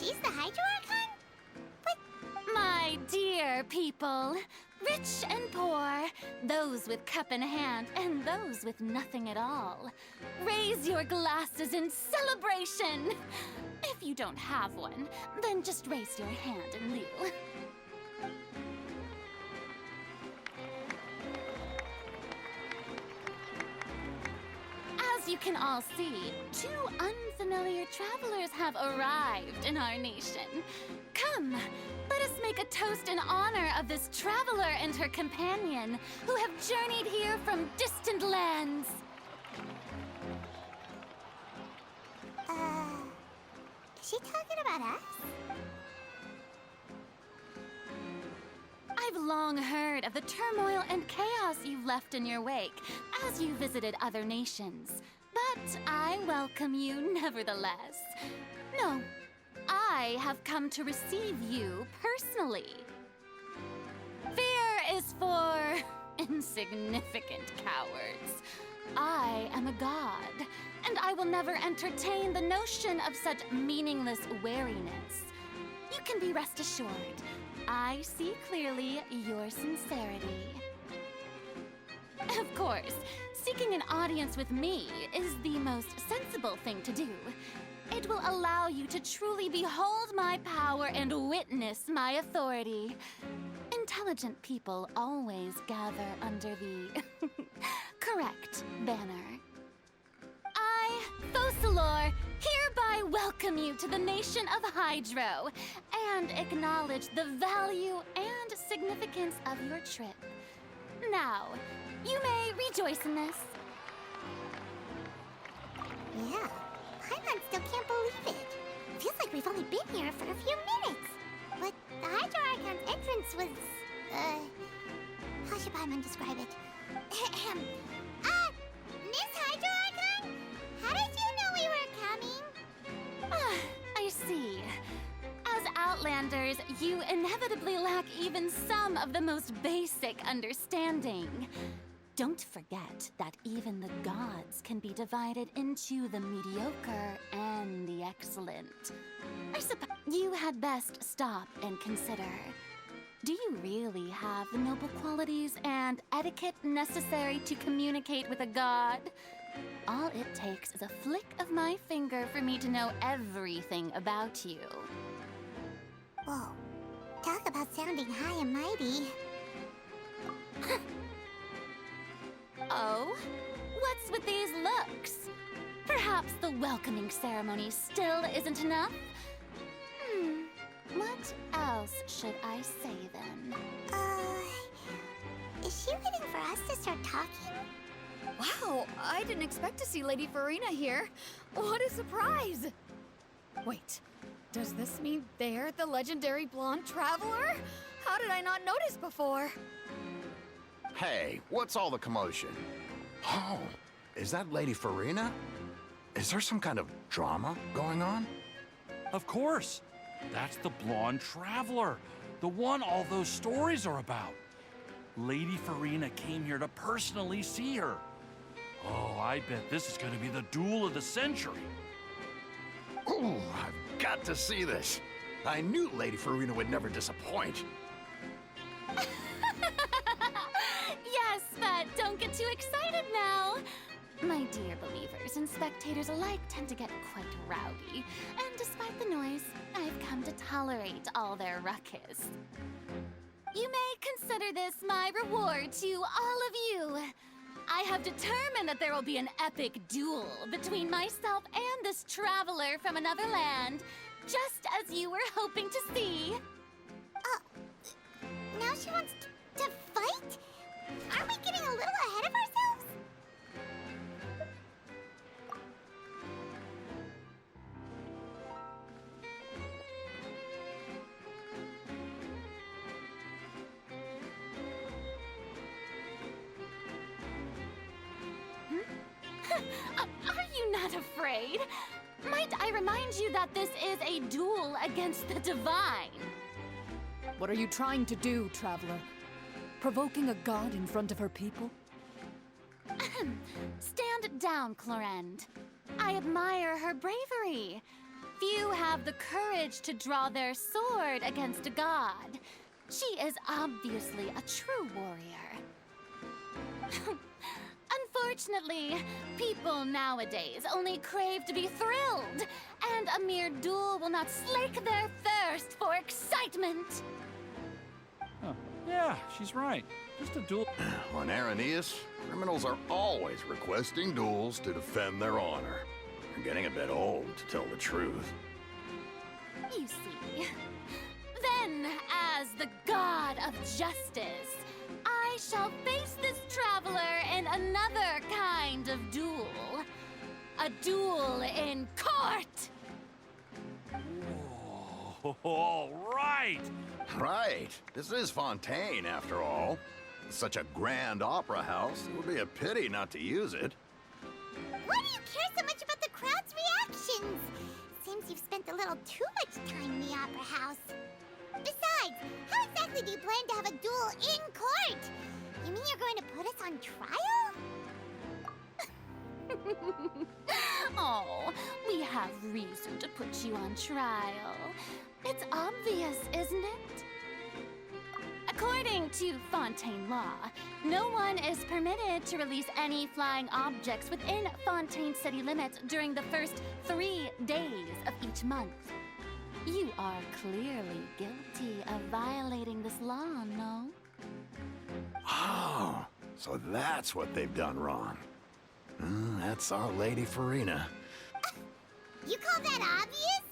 She's the Hydro Archon? But... My dear people, rich and poor, those with cup in hand and those with nothing at all, raise your glasses in celebration! If you don't have one, then just raise your hand in lieu. As you can all see, two unfamiliar travelers have arrived in our nation. Come, let us make a toast in honor of this traveler and her companion who have journeyed here from distant lands. Is she talking about us? I've long heard of the turmoil and chaos you've left in your wake as you visited other nations. But I welcome you nevertheless. No, I have come to receive you personally. Fear is for insignificant cowards. I am a god, and I will never entertain the notion of such meaningless wariness. You can be rest assured, I see clearly your sincerity. Of course, seeking an audience with me is the most sensible thing to do. It will allow you to truly behold my power and witness my authority. Intelligent people always gather under the correct banner. I, Focalor, hereby welcome you to the nation of Hydro and acknowledge the value and significance of your trip. Now, you may rejoice in this. Yeah, Paimon still can't believe it. Feels like we've only been here for a few minutes. But the Hydro Archon's entrance was, how should Paimon describe it? Miss Hydro Archon? How did you know we were coming? I see. As Outlanders, you inevitably lack even some of the most basic understanding. Don't forget that even the gods can be divided into the mediocre and the excellent. I suppose you had best stop and consider. Do you really have the noble qualities and etiquette necessary to communicate with a god? All it takes is a flick of my finger for me to know everything about you. Whoa, talk about sounding high and mighty. Oh? What's with these looks? Perhaps the welcoming ceremony still isn't enough? What else should I say then? Is she waiting for us to start talking? Wow, I didn't expect to see Lady Furina here. What a surprise! Wait, does this mean they're the legendary blonde traveler? How did I not notice before? Hey, what's all the commotion? Oh, is that Lady Furina? Is there some kind of drama going on? Of course. That's the blonde traveler, the one all those stories are about. Lady Furina came here to personally see her. Oh, I bet this is going to be the duel of the century. Ooh, I've got to see this. I knew Lady Furina would never disappoint. Yes, but don't get too excited now. My dear believers and spectators alike tend to get quite rowdy, and despite the noise, I've come to tolerate all their ruckus. You may consider this my reward to all of you. I have determined that there will be an epic duel between myself and this traveler from another land, just as you were hoping to see. Now she wants to fight? Aren't we getting a little ahead of ourselves? Are you not afraid? Might I remind you that this is a duel against the divine? What are you trying to do, traveler? Provoking a god in front of her people? Stand down, Clorend. I admire her bravery. Few have the courage to draw their sword against a god. She is obviously a true warrior. Unfortunately, people nowadays only crave to be thrilled, and a mere duel will not slake their thirst for excitement. Huh. Yeah, she's right. Just a duel. On Araneus, criminals are always requesting duels to defend their honor. I'm getting a bit old, to tell the truth. You see. Then, as the god of justice, I shall face this traveler in another kind of duel. A duel in court! Whoa, all right! Right. This is Fontaine, after all. Such a grand opera house, it would be a pity not to use it. Why do you care so much about the crowd's reactions? Seems you've spent a little too much time in the opera house. Besides, how exactly do you plan to have a duel in court? You mean you're going to put us on trial? Oh, we have reason to put you on trial. It's obvious, isn't it? According to Fontaine law, no one is permitted to release any flying objects within Fontaine city limits during the first 3 days of each month. You are clearly guilty of violating this law, no? Oh, so that's what they've done wrong. That's our Lady Furina. You call that obvious?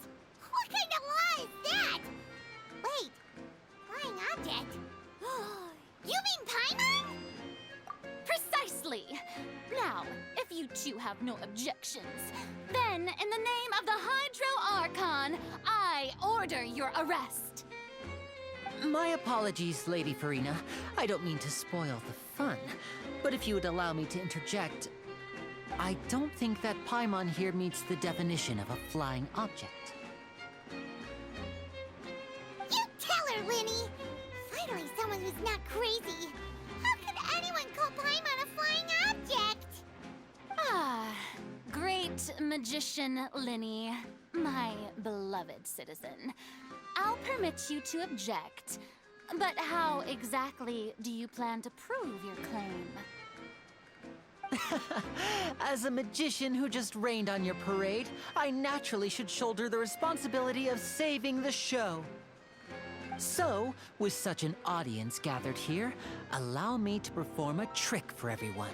What kind of law is that? Wait, flying object? You mean Paimon? Precisely! Now, if you two have no objections, then in the name of the Hydro Archon, I order your arrest. My apologies, Lady Furina. I don't mean to spoil the fun, but if you would allow me to interject, I don't think that Paimon here meets the definition of a flying object. You tell her, Winnie! Finally, someone who's not crazy. How could anyone call Paimon a flying object? Ah, great magician Linny, my beloved citizen. I'll permit you to object, but how exactly do you plan to prove your claim? As a magician who just rained on your parade, I naturally should shoulder the responsibility of saving the show. So, with such an audience gathered here, allow me to perform a trick for everyone.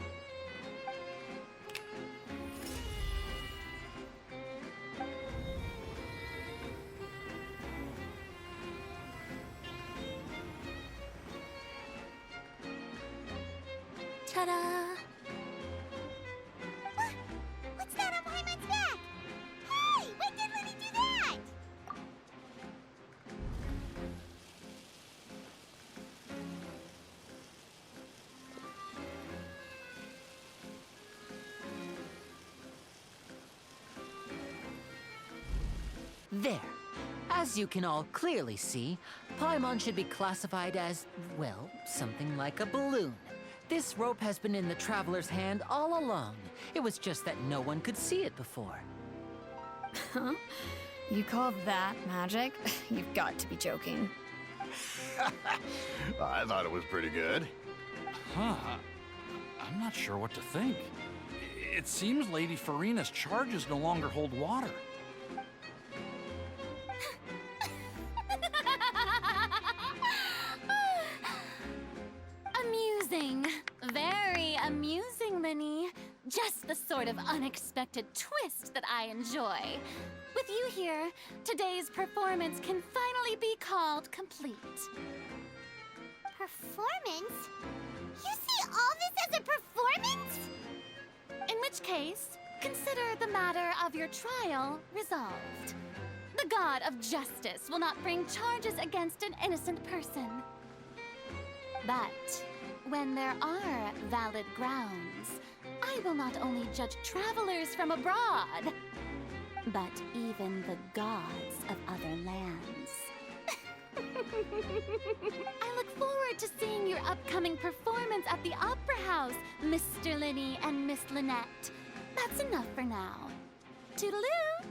Ta-da! What's that on Paimon's back? Hey, when did Winnie do that? There. As you can all clearly see, Paimon should be classified as, well, something like a balloon. This rope has been in the Traveler's hand all along. It was just that no one could see it before. Huh? You call that magic? You've got to be joking. I thought it was pretty good. Huh. I'm not sure what to think. It seems Lady Furina's charges no longer hold water. Amusing. Very amusing, Linny. Just the sort of unexpected twist that I enjoy. With you here, today's performance can finally be called complete. Performance? You see all this as a performance? In which case, consider the matter of your trial resolved. The god of justice will not bring charges against an innocent person. But when there are valid grounds, I will not only judge travelers from abroad, but even the gods of other lands. I look forward to seeing your upcoming performance at the Opera House, Mr. Linny and Miss Lynette. That's enough for now. Toodaloo!